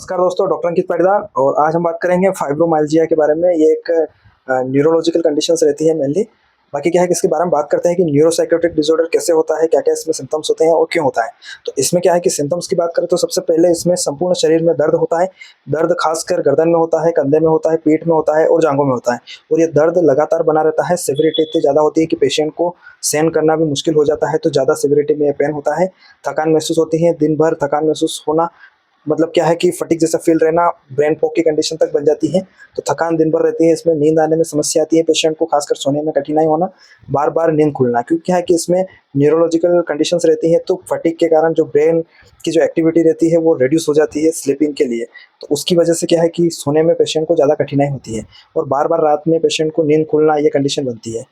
नमस्कार दोस्तों, डॉक्टर अंकित पाटीदार। और आज हम बात करेंगे फाइब्रोमाइल्जिया के बारे में। ये एक न्यूरोलॉजिकल कंडीशंस रहती है मेनली। बाकी क्या है कि इसके बारे में बात करते हैं कि न्यूरोसाइकोटिक डिसऑर्डर कैसे होता है, क्या-क्या इसमें सिम्पटम्स होते हैं और क्यों होता है। तो इसमें क्या है कि सिम्पटम्स की बात करें तो सबसे पहले इसमें संपूर्ण शरीर में दर्द होता है। दर्द खासकर गर्दन में होता है, कंधे में होता है, पीठ में होता है और जांघों में होता है। और ये दर्द लगातार बना रहता है। सिविरिटी इतनी ज़्यादा होती है कि पेशेंट को सहन करना भी मुश्किल हो जाता है, तो ज़्यादा सिविरिटी में ये पेन होता है। थकान महसूस होती है, दिन भर थकान महसूस होना, मतलब क्या है कि फटीग जैसा फील रहना, ब्रेन फॉग की कंडीशन तक बन जाती है। तो थकान दिन भर रहती है। इसमें नींद आने में समस्या आती है, पेशेंट को खासकर सोने में कठिनाई होना, बार बार नींद खुलना। क्योंकि क्या है कि इसमें न्यूरोलॉजिकल कंडीशंस रहती हैं, तो फटीग के कारण जो ब्रेन की जो एक्टिविटी रहती है वो रिड्यूस हो जाती है स्लीपिंग के लिए। तो उसकी वजह से क्या है कि सोने में पेशेंट को ज़्यादा कठिनाई होती है और बार बार रात में पेशेंट को नींद खुलना, ये कंडीशन बनती है।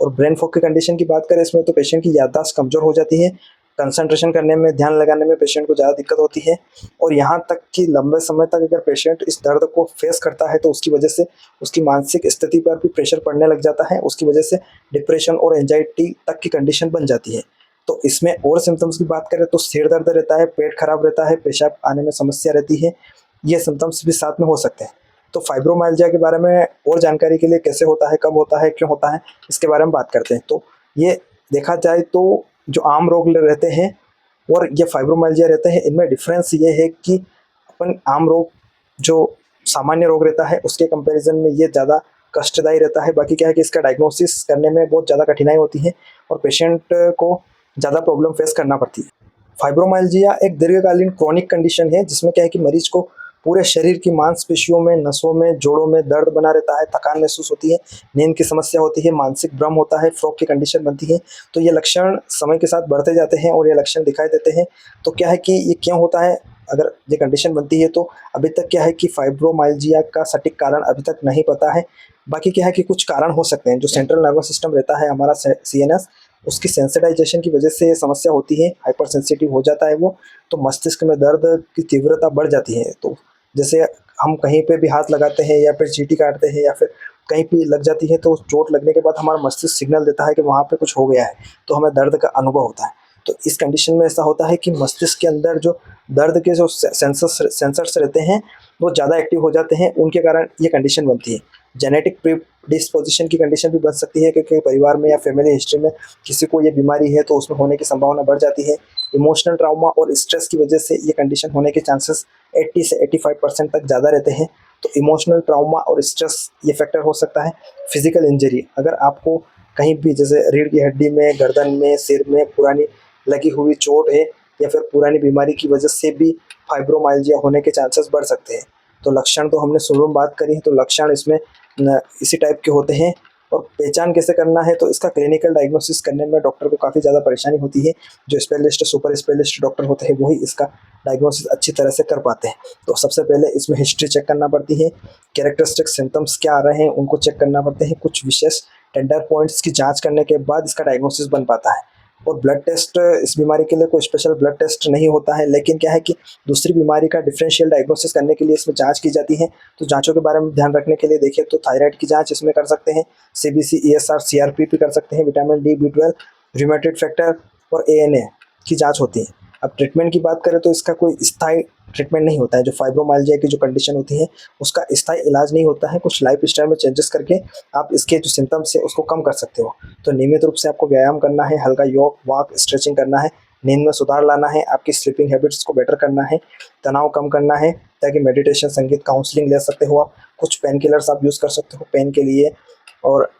और ब्रेन फॉग की कंडीशन की बात करें इसमें, तो पेशेंट की याददाश्त कमज़ोर हो जाती है। कंसंट्रेशन करने में, ध्यान लगाने में पेशेंट को ज़्यादा दिक्कत होती है। और यहाँ तक कि लंबे समय तक अगर पेशेंट इस दर्द को फेस करता है तो उसकी वजह से उसकी मानसिक स्थिति पर भी प्रेशर पड़ने लग जाता है। उसकी वजह से डिप्रेशन और एंजाइटी तक की कंडीशन बन जाती है। तो इसमें और सिम्टम्स की बात करें तो सिर दर्द रहता है, पेट खराब रहता है, पेशाब आने में समस्या रहती है। ये सिम्टम्स भी साथ में हो सकते हैं। तो फाइब्रोमाइल्जिया के बारे में और जानकारी के लिए, कैसे होता है, कब होता है, क्यों होता है, इसके बारे में बात करते हैं। तो ये देखा जाए तो जो आम रोग रहते हैं और ये फाइब्रोमाइल्जिया रहते हैं, इनमें डिफरेंस ये है कि अपन आम रोग जो सामान्य रोग रहता है उसके कंपैरिजन में ये ज़्यादा कष्टदायी रहता है। बाकी क्या है कि इसका डायग्नोसिस करने में बहुत ज़्यादा कठिनाई होती है और पेशेंट को ज़्यादा प्रॉब्लम फेस करना पड़ती है। फाइब्रोमाइल्जिया एक दीर्घकालीन क्रोनिक कंडीशन है जिसमें क्या है कि मरीज को पूरे शरीर की मांसपेशियों में, नसों में, जोड़ों में दर्द बना रहता है, थकान महसूस होती है, नींद की समस्या होती है, मानसिक भ्रम होता है, फ्रॉग की कंडीशन बनती है। तो ये लक्षण समय के साथ बढ़ते जाते हैं और ये लक्षण दिखाई देते हैं। तो क्या है कि ये क्यों होता है, अगर ये कंडीशन बनती है तो अभी तक क्या है कि फाइब्रोमाइल्जिया का सटीक कारण अभी तक नहीं पता है। बाकी क्या है कि कुछ कारण हो सकते हैं। जो सेंट्रल नर्वस सिस्टम रहता है हमारा, सीएनएस, उसकी सेंसिटाइजेशन की वजह से ये समस्या होती है। हाइपर सेंसिटिव हो जाता है वो, तो मस्तिष्क में दर्द की तीव्रता बढ़ जाती है। तो जैसे हम कहीं पे भी हाथ लगाते हैं या फिर चींटी काटते हैं या फिर कहीं पे लग जाती है, तो चोट लगने के बाद हमारा मस्तिष्क सिग्नल देता है कि वहाँ पे कुछ हो गया है, तो हमें दर्द का अनुभव होता है। तो इस कंडीशन में ऐसा होता है कि मस्तिष्क के अंदर जो दर्द के जो सेंसर्स रहते हैं वो ज़्यादा एक्टिव हो जाते हैं, उनके कारण ये कंडीशन बनती है। जेनेटिक प्रीडिस्पोजिशन की कंडीशन भी बन सकती है, क्योंकि परिवार में या फैमिली हिस्ट्री में किसी को ये बीमारी है तो उसमें होने की संभावना बढ़ जाती है। इमोशनल ट्राउमा और स्ट्रेस की वजह से ये कंडीशन होने के चांसेस 80 से 85% तक ज़्यादा रहते हैं। तो इमोशनल ट्राउमा और स्ट्रेस ये फैक्टर हो सकता है। फिजिकल इंजरी, अगर आपको कहीं भी जैसे रीढ़ की हड्डी में, गर्दन में, सिर में पुरानी लगी हुई चोट है या फिर पुरानी बीमारी की वजह से भी फाइब्रोमाइल्जिया होने के चांसेस बढ़ सकते हैं। तो लक्षण तो हमने शुरू में बात करी है, तो लक्षण इसमें इसी टाइप के होते हैं। और पहचान कैसे करना है, तो इसका क्लिनिकल डायग्नोसिस करने में डॉक्टर को काफ़ी ज़्यादा परेशानी होती है। जो स्पेशलिस्ट, सुपर स्पेशलिस्ट डॉक्टर होते हैं वही इसका डायग्नोसिस अच्छी तरह से कर पाते हैं। तो सबसे पहले इसमें हिस्ट्री चेक करना पड़ती है, कैरेक्टरिस्टिक सिम्टम्स क्या आ रहे हैं उनको चेक करना पड़ते हैं, कुछ विशेष टेंडर पॉइंट्स की जांच करने के बाद इसका डायग्नोसिस बन पाता है। और ब्लड टेस्ट, इस बीमारी के लिए कोई स्पेशल ब्लड टेस्ट नहीं होता है, लेकिन क्या है कि दूसरी बीमारी का डिफरेंशियल डायग्नोसिस करने के लिए इसमें जांच की जाती है। तो जांचों के बारे में ध्यान रखने के लिए देखिए तो थायराइड की जांच इसमें कर सकते हैं, सीबीसी, ईएसआर, सीआरपी भी कर सकते हैं, vitamin D, B12, rheumatoid factor और एएनए की जांच होती है। अब ट्रीटमेंट की बात करें तो इसका कोई स्थायी ट्रीटमेंट नहीं होता है। जो फाइब्रोमाइल्जिया की जो कंडीशन होती है उसका स्थायी इलाज नहीं होता है। कुछ लाइफ स्टाइल में चेंजेस करके आप इसके जो सिम्टम्स है उसको कम कर सकते हो। तो नियमित रूप से आपको व्यायाम करना है, हल्का योग, वॉक, स्ट्रेचिंग करना है, नींद में सुधार लाना है, आपकी स्लीपिंग हैबिट्स को बेटर करना है, तनाव कम करना है, ताकि मेडिटेशन, संगीत, काउंसलिंग ले सकते हो आप। कुछ पेन किलर्स आप यूज़ कर सकते हो पेन के लिए। और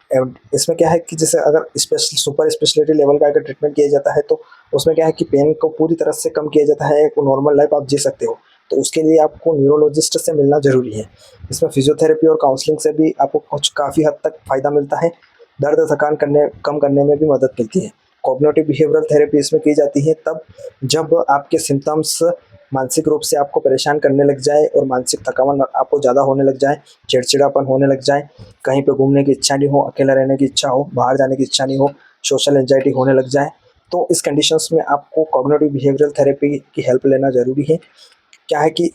इसमें क्या है कि जैसे अगर स्पेशल सुपर स्पेशलिटी लेवल का अगर ट्रीटमेंट किया जाता है तो उसमें क्या है कि पेन को पूरी तरह से कम किया जाता है, एक नॉर्मल लाइफ आप जी सकते हो। तो उसके लिए आपको न्यूरोलॉजिस्ट से मिलना ज़रूरी है। इसमें फिजियोथेरेपी और काउंसलिंग से भी आपको कुछ काफ़ी हद तक फ़ायदा मिलता है। दर्द, थकान कम करने में भी मदद मिलती है। कॉग्निटिव बिहेवियरल थेरेपी इसमें की जाती है तब जब आपके सिम्टम्स मानसिक रूप से आपको परेशान करने लग जाए और मानसिक थकान आपको ज़्यादा होने लग जाए, चिड़चिड़ापन होने लग जाए, कहीं पे घूमने की इच्छा नहीं हो, अकेला रहने की इच्छा हो, बाहर जाने की इच्छा नहीं हो, सोशल एंजाइटी होने लग जाए, तो इस कंडीशंस में आपको कॉग्निटिव बिहेवियरल थेरेपी की हेल्प लेना ज़रूरी है। क्या है कि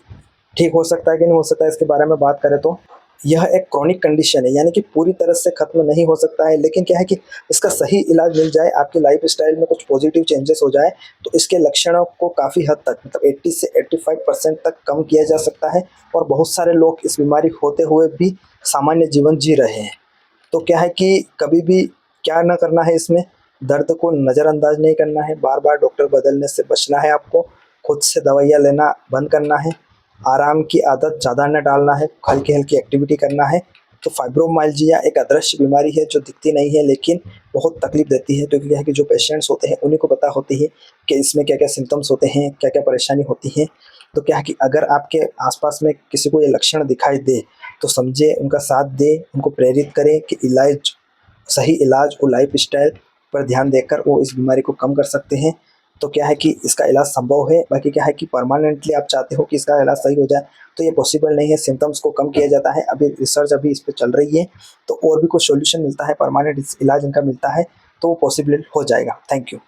ठीक हो सकता है कि नहीं हो सकता है, इसके बारे में बात करें तो यह एक क्रॉनिक कंडीशन है, यानी कि पूरी तरह से खत्म नहीं हो सकता है, लेकिन क्या है कि इसका सही इलाज मिल जाए, आपकी लाइफस्टाइल में कुछ पॉजिटिव चेंजेस हो जाए, तो इसके लक्षणों को काफ़ी हद तक मतलब 80 से 85% तक कम किया जा सकता है। और बहुत सारे लोग इस बीमारी होते हुए भी सामान्य जीवन जी रहे हैं। तो क्या है कि कभी भी क्या ना करना है, इसमें दर्द को नज़रअंदाज नहीं करना है, बार बार डॉक्टर बदलने से बचना है आपको, खुद से दवाइयाँ लेना बंद करना है, आराम की आदत ज़्यादा न डालना है, हल्की हल्की एक्टिविटी करना है। तो फाइब्रोमाइल्जिया एक अदृश्य बीमारी है जो दिखती नहीं है, लेकिन बहुत तकलीफ देती है, क्योंकि क्या है कि जो पेशेंट्स होते हैं उन्हीं को पता होती है कि इसमें क्या क्या सिम्टम्स होते हैं, क्या क्या परेशानी होती है। तो क्या है कि अगर आपके आसपास में किसी को ये लक्षण दिखाई दे, तो समझे, उनका साथ दें, उनको प्रेरित करें कि सही इलाज और लाइफस्टाइल पर ध्यान देकर वो इस बीमारी को कम कर सकते हैं। तो क्या है कि इसका इलाज संभव है। बाकी क्या है कि परमानेंटली आप चाहते हो कि इसका इलाज सही हो जाए, तो ये पॉसिबल नहीं है। सिम्टम्स को कम किया जाता है, अभी रिसर्च अभी इस पे चल रही है, तो और भी कुछ सॉल्यूशन मिलता है, परमानेंट इलाज इनका मिलता है, तो वो पॉसिबल हो जाएगा। Thank you.